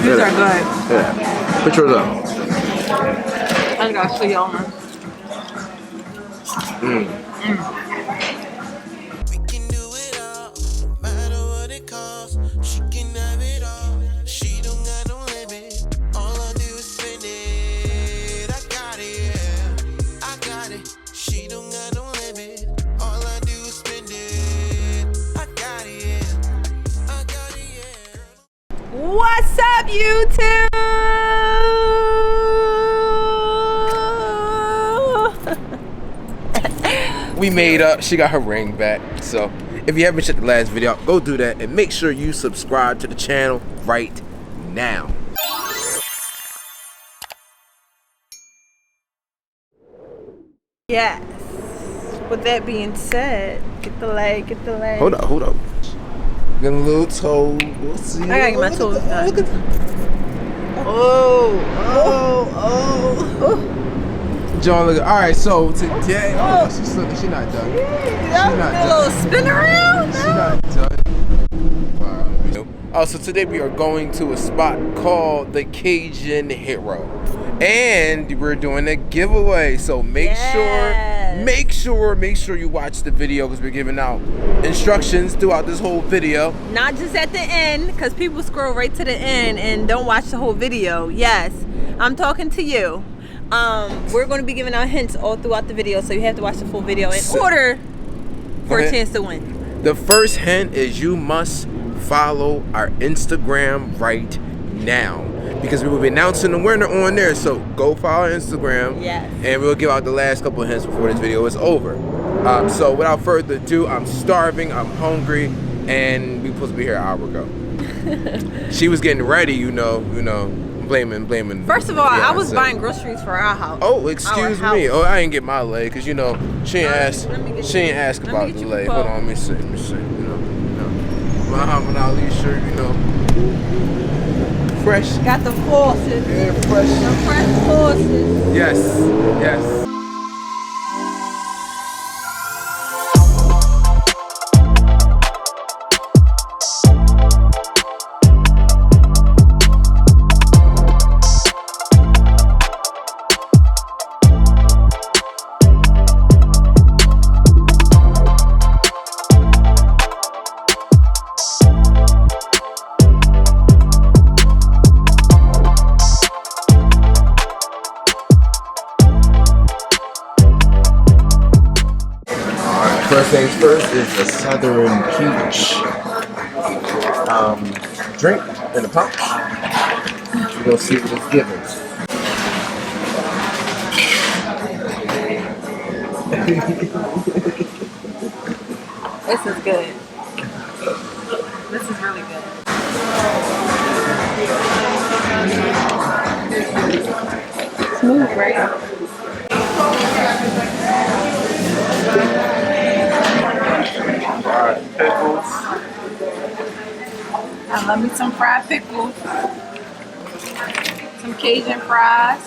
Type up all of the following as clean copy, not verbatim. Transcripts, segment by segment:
These are good. Yeah. Put yours up. I gotta show y'all one. We can do it all, no matter what it costs. She can have it all. She don't got no limit. All I do is spend it. I got it, yeah. I got it. She don't got no limit. All I do is spend it. I got it, yeah. I got it, yeah. What's up, YouTube? We made up. She got her ring back. So if you haven't checked the last video, go do that and make sure you subscribe to the channel right now. Yes. With that being said, get the leg, get the leg. Hold up. Getting a little toe. We'll see. I gotta get my toes done. Look at oh. John, look. All right, so today, she's not done. She's not a little spin around. She's not done. So today we are going to a spot called the Cajun Hero, and we're doing a giveaway. So make sure you watch the video because we're giving out instructions throughout this whole video. Not just at the end, because people scroll right to the end and don't watch the whole video. Yes, I'm talking to you. We're going to be giving out hints all throughout the video, so you have to watch the full video in order for a chance to win. The first hint is you must follow our Instagram right now, because we will be announcing the winner on there. So go follow our Instagram, and we'll give out the last couple of hints before this video is over. So without further ado, I'm starving, I'm hungry, and we supposed to be here an hour ago. She was getting ready, you know, blaming. First of all, I was buying groceries for our house. Oh, excuse me. Oh, I didn't get my leg because you know she ain't ask about the leg. Hold on, let me see. You know, Muhammad Ali shirt, you know, fresh. Got the forces. Yeah, fresh. The fresh forces. Yes. First things first is the Southern Peach drink in the pouch. We're gonna see what it's giving. This is good. This is really good. Smooth, right? Fried pickles. I love me some fried pickles. Some Cajun fries.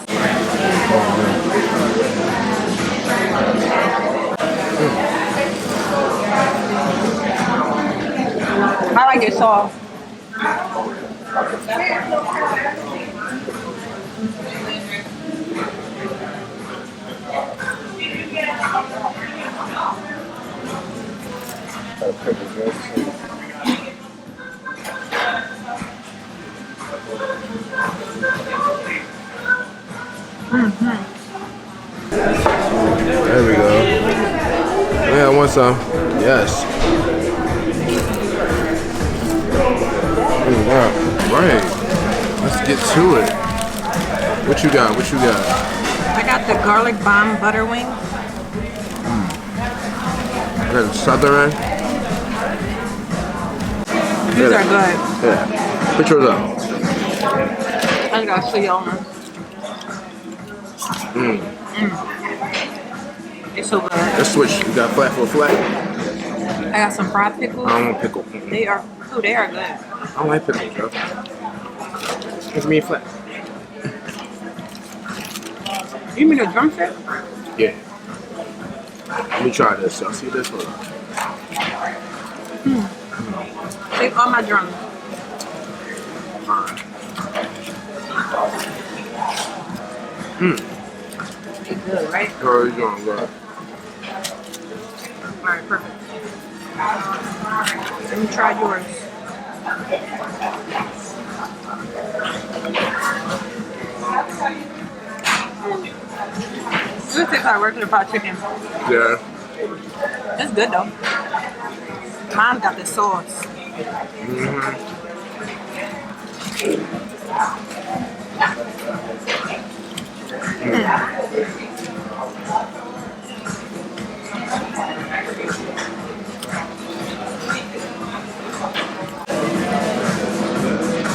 I like it soft. There we go. Yeah, I want some. Yes. Wow. Right. Let's get to it. What you got? I got the garlic bomb butter wing. I got the Southern. These are good. Yeah. Put yours up. I gotta show y'all one. It's so good. Let's switch. You got flat for flat? I got some fried pickles. I don't want pickle. They are good. I don't like pickles, bro. Give me a flat. You mean a drumstick? Yeah. Let me try this. Y'all see this one? Take all my drums. Alright. It's good, right? Girl, you're doing good. Alright, perfect. Let me try yours. This tastes like regular fried chicken. Yeah. It's good though. Mine got the sauce.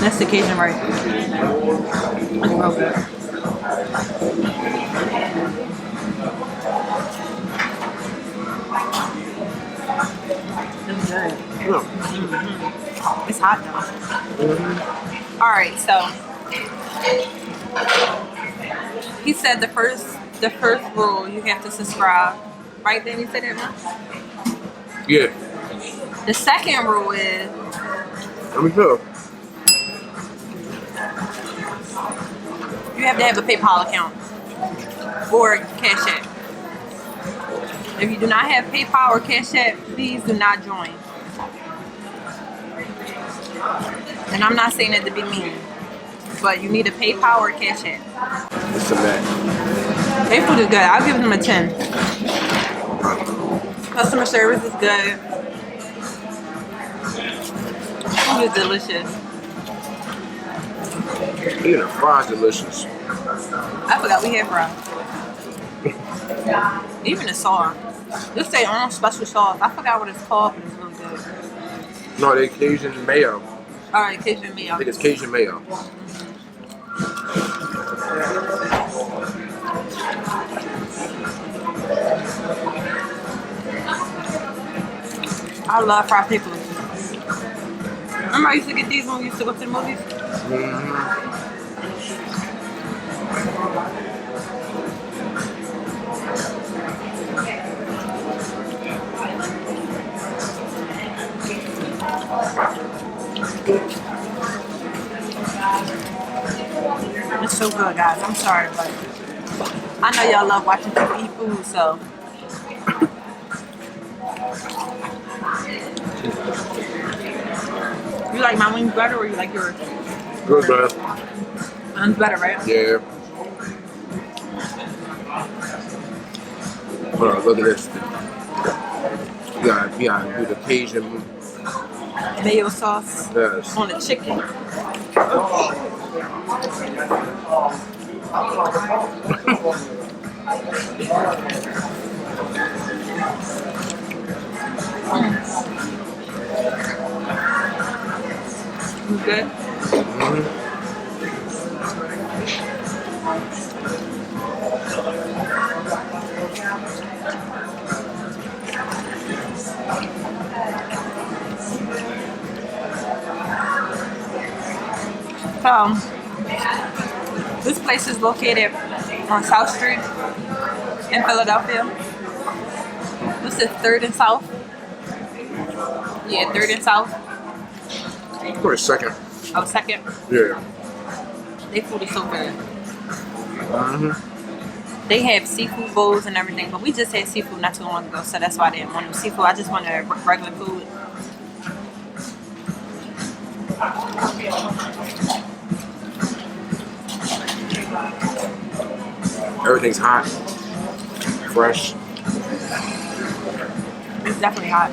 That's the Cajun right. It's real good. It's good. It's hot though. All right, so he said the first rule you have to subscribe. Right then, you said that much. Yeah. The second rule is Let me feel. you have to have a PayPal account or Cash App. If you do not have PayPal or Cash App, please do not join. And I'm not saying that to be mean, but you need a PayPal or Cash App. It's a match. Their food is good. I'll give them a 10. Customer service is good. Food is delicious. Even the fries delicious. I forgot we had fries. Even the sauce. This their own special sauce. I forgot what it's called, but it's really good. No, they Cajun mayo. Alright, Cajun mayo. I think it's Cajun mayo. I love fried pickles. Remember I used to get these when we used to go to the movies? It's so good, guys. I'm sorry, but I know y'all love watching people eat food, so. You like my wings better or you like yours? Good, man. Mine's better, right? Yeah. Hold on, look at this. You gotta do the Cajun. Mayo sauce Yes. on the chicken. Good. This place is located on South Street in Philadelphia. This is 3rd and South. Yeah, 3rd and South. For a second. Oh, 2nd. Yeah. Their food is so good. They have seafood bowls and everything, but we just had seafood not too long ago, so that's why I didn't want no seafood. I just wanted regular food. Everything's hot. Fresh. It's definitely hot.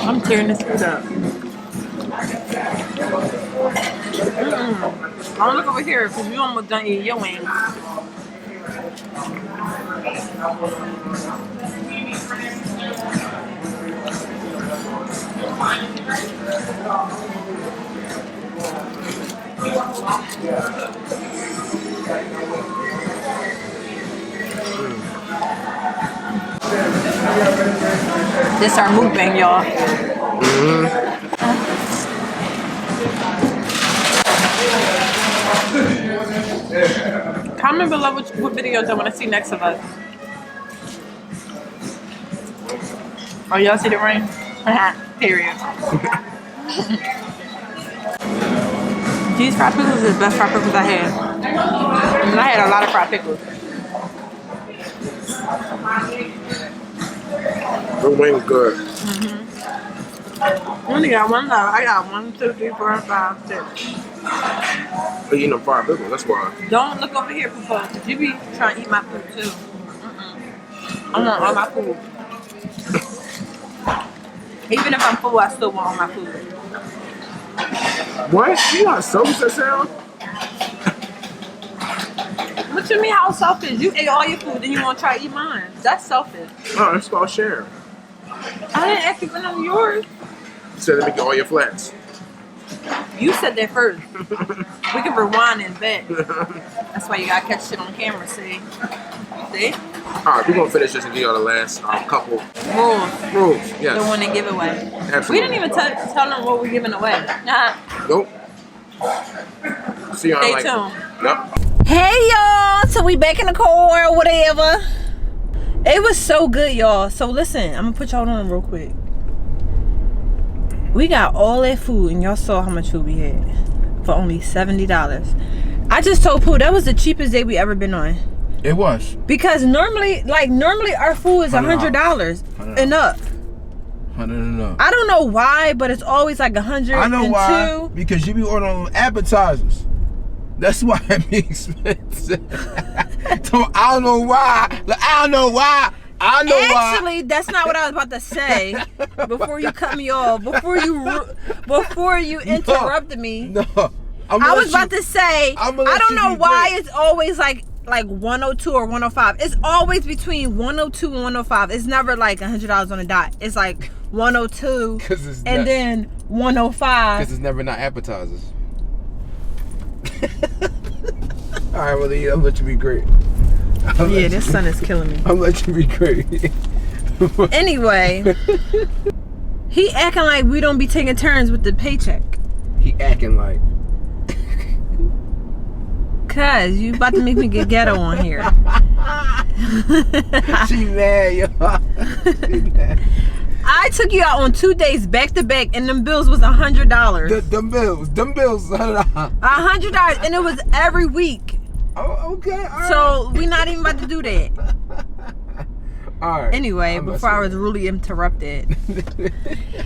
I'm tearing this food up. I'm look over here because you almost done eating your wings. This our mukbang, y'all. Comment below what videos I want to see next of us. Oh, y'all see the rain? Period. These fried pickles is the best fried pickles I had. And I had a lot of fried pickles. The wing's good. I only got one left. I got 1, 2, 3, 4, 5, 6. You're eating them fried pickles, that's why. Don't look over here, Papa, because you be trying to eat my food too. I want all my food. Even if I'm full, I still want all my food. What? You got selfish that sound? What you mean how selfish? You ate all your food, then you want to try to eat mine. That's selfish. Oh, that's called sharing. I didn't ask you for none of yours. You said let me get all your flats. You said that first. We can rewind and bet. That's why you gotta catch shit on camera, see? See? Alright, we're gonna finish this and give y'all the last couple Rules. Yes. The one they give away. Absolutely. We didn't even tell them what we're giving away. Nah. Nope. See y'all Stay like. tuned. Yep. Hey y'all, so we back in the car or whatever. It was so good, y'all. So listen, I'm gonna put y'all on real quick. We got all that food and y'all saw how much food we had for only $70. I just told Pooh that was the cheapest day we ever been on. It was. Because normally our food is $100 and up. 100 and up. I don't know why, but it's always like 100. I know why. Because you be ordering appetizers. That's why it be expensive. So I don't know why. Actually, that's not what I was about to say. Before you cut me off, before you interrupted me. No. I was about to say, I don't know why it's always like 102 or 105. It's always between 102 and 105. It's never like $100 on a dot. It's like 102 and then 105. Because it's never not appetizers. All right, well, I'll let you be great. Yeah, this sun is killing me. I'll let you be great. Anyway, he acting like we don't be taking turns with the paycheck. He acting like. Cause you about to make me get ghetto on here. She mad, yo. She mad. I took you out on 2 days back to back, and them bills was $100. Them bills, $100. $100, and it was every week. Oh, okay. All right. So we not even about to do that. All right. Anyway, before I was really interrupted.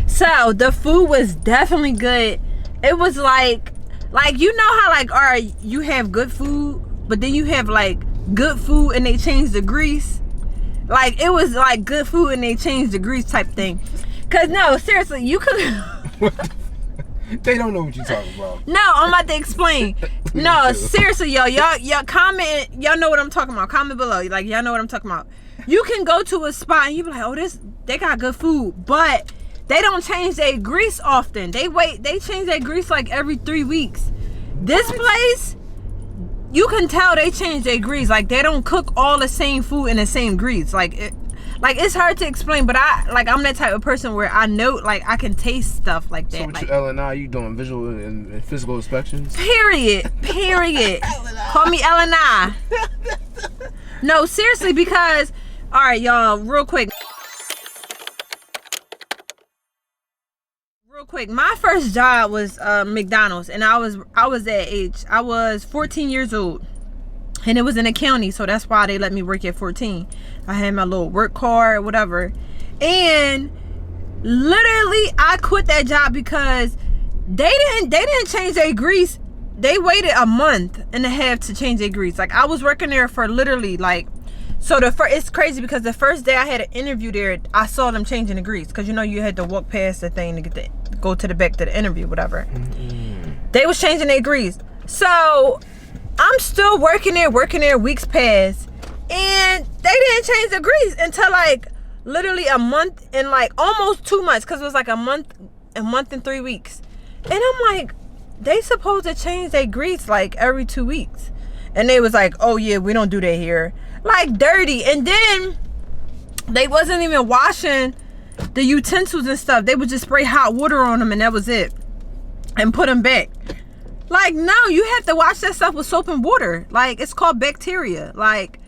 So the food was definitely good. It was like you know how like, all right, you have good food, but then you have like good food and they change the grease. Like it was like good food and they changed the grease type thing. Cause no, seriously, you could. They don't know what you're talking about. No, I'm about to explain. No, seriously, y'all comment. Y'all know what I'm talking about. Comment below. Like y'all know what I'm talking about. You can go to a spot and you be like, oh, they got good food, but they don't change their grease often. They change their grease like every 3 weeks. This place, you can tell they change their grease. Like they don't cook all the same food in the same grease. Like it's hard to explain, but I'm that type of person where I know, like I can taste stuff like that. So what like, you L&I, you doing visual and physical inspections? Period. Call me L&I. No, seriously, because all right, y'all, real quick, my first job was McDonald's, and I was that age. I was 14 years old, and it was in the county, so that's why they let me work at 14. I had my little work card, whatever, and literally I quit that job because they didn't change their grease. They waited a month and a half to change their grease. Like I was working there for literally like. So it's crazy because the first day I had an interview there, I saw them changing the grease, because you know you had to walk past the thing to go to the back to the interview, whatever. They was changing their grease. So I'm still working there, weeks pass, and they didn't change the grease until like literally a month and like almost 2 months, because it was like a month and 3 weeks. And I'm like, they supposed to change their grease like every 2 weeks. And they was like, oh yeah, we don't do that here. Like dirty. And then they wasn't even washing the utensils and stuff. They would just spray hot water on them and that was it, and put them back. Like, no, you have to wash that stuff with soap and water. Like, it's called bacteria. Like,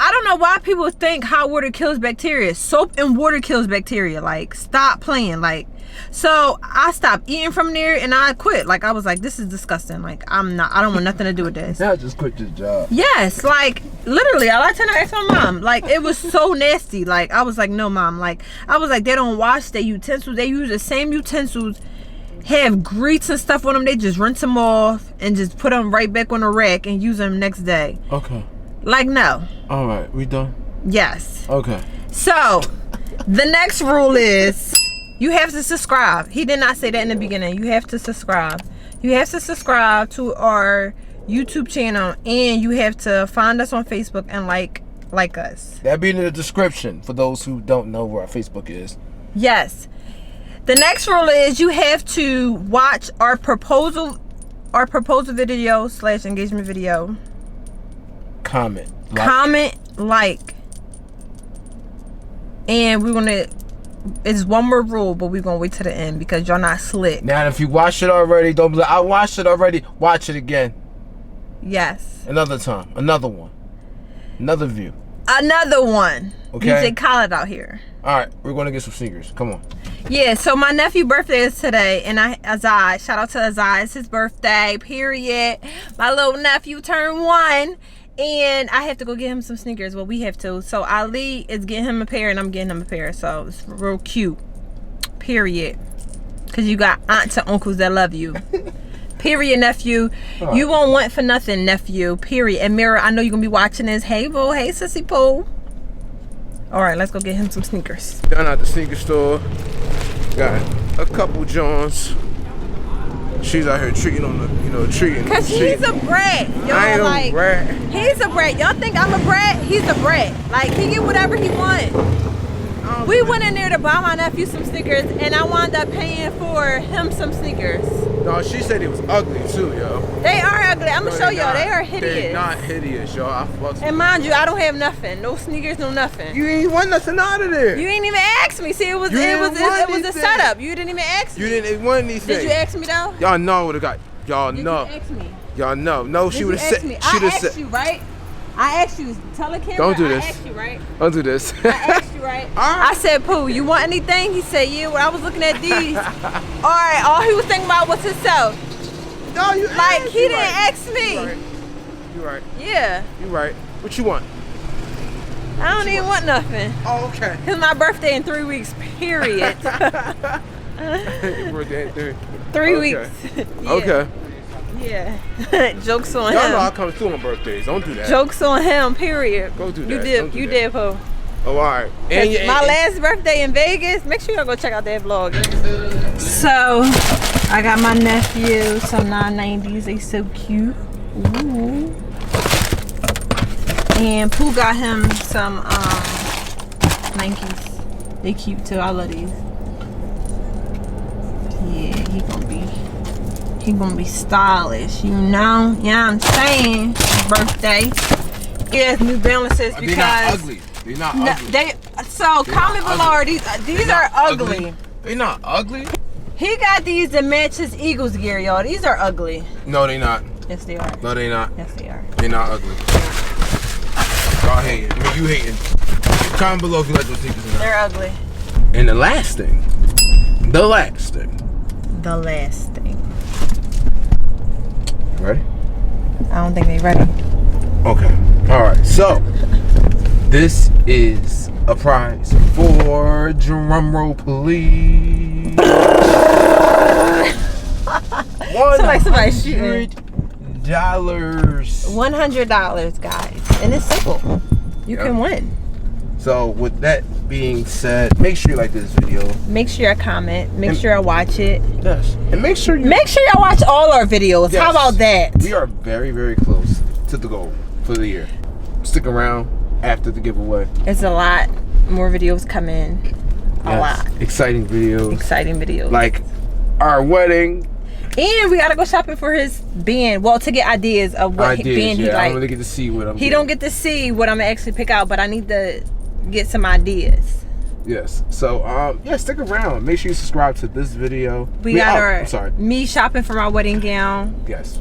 I don't know why people think hot water kills bacteria. Soap and water kills bacteria. Like, stop playing. Like, so I stopped eating from there and I quit. Like, I was like, this is disgusting. Like, I don't want nothing to do with this. Now I just quit your job. Yes, like, literally, I asked my mom. Like, it was so nasty. Like, I was like, no, mom. Like, I was like, they don't wash their utensils. They use the same utensils, have grease and stuff on them. They just rinse them off and just put them right back on the rack and use them next day. Okay. Like, no. All right, we done? Yes. Okay. So, the next rule is you have to subscribe. He did not say that in the beginning. You have to subscribe. You have to subscribe to our YouTube channel, and you have to find us on Facebook and like us. That'll be in the description for those who don't know where our Facebook is. Yes. The next rule is you have to watch our proposal video / engagement video. Comment. Like. And we're gonna, it's one more rule, but we're gonna wait to the end because y'all not slick. Now, if you watched it already, don't be like, I watched it already. Watch it again. Yes. Another time. Another one. Another view. Another one. Okay. DJ Khaled out here. Alright, we're gonna get some sneakers. Come on. Yeah, so my nephew's birthday is today, and Azai, shout out to Azai, it's his birthday, period. My little nephew turned 1, and I have to go get him some sneakers. Well, we have to. So Ali is getting him a pair, and I'm getting him a pair. So it's real cute, period. Because you got aunts and uncles that love you. Period, nephew. Right. You won't want for nothing, nephew, period. And Mira, I know you're going to be watching this. Hey, boo. Hey, sissy poo. All right, let's go get him some sneakers. Down at the sneaker store. Got a couple Johns. She's out here treating on the, treating. Cause he's a brat. Y'all, I ain't like, a brat. He's a brat. Y'all think I'm a brat? He's a brat. Like, he get whatever he want. We went in there to buy my nephew some sneakers, and I wound up paying for him some sneakers. No, she said it was ugly too, yo. They are ugly. I'm gonna show y'all. They are hideous. They're not hideous, yo. I fucks. And mind you, I don't have nothing. No sneakers, no nothing. You ain't want nothing out of there. You ain't even ask me. See, it was a setup. You didn't even ask me. You didn't want these things. Did you ask me though? Y'all know what I got. Y'all know. Did you ask me? Y'all know. No, she would have said. I asked you, right? I asked you. Tell the camera. Don't do this. I asked you, right? Don't do this. I asked you, right? I said, Pooh, you want anything? He said, yeah. When I was looking at these, all right, all he was thinking about was himself. No, you like he didn't ask me. You right. Yeah. You right. What you want? I don't even want nothing. Oh, okay. It's my birthday in 3 weeks, period. Your birthday in 3 weeks. Yeah. Okay. Yeah. Jokes on him. Y'all know I come through on birthdays. Don't do that. Jokes on him, period. Go do that. You did, Pooh. Oh, all right. And my last birthday in Vegas. Make sure y'all go check out that vlog. So, I got my nephew some 990s. They so cute. Ooh. And Pooh got him some Nikes. They cute too. I love these. Yeah, he gonna be stylish, you know? Yeah, I'm saying. Birthday. Yes, New Balances because they're not ugly. They're not ugly. Comment below. These are ugly. They're not ugly. He got these to match his Eagles gear, y'all. These are ugly. No, they not. Yes, they are. No, they not. Yes, they are. They're not ugly. Y'all hating. I mean, you hating. Comment below if you like those sneakers or not. They're ugly. And the last thing. Ready? I don't think they ready. Okay. All right. So this is a prize for drumroll, please. Somebody shooting. $100, guys, and it's simple. You can win. So with that being said, make sure you like this video. Make sure you comment. Make sure you watch it. Yes. And make sure y'all watch all our videos. Yes. How about that? We are very, very close to the goal for the year. Stick around after the giveaway. It's a lot more videos coming. A lot. Exciting videos. Like our wedding. And we gotta go shopping for his band. Well, to get ideas of what band he like. I don't really get to see what He don't get to see what I'm gonna actually pick out, but I need to get some ideas. Yes. So stick around. Make sure you subscribe to this video. We got me shopping for my wedding gown. Yes.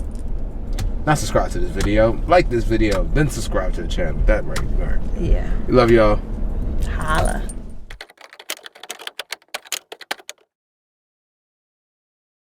Not subscribe to this video. Like this video, then subscribe to the channel. That right. All right. Yeah. We love y'all. Holla.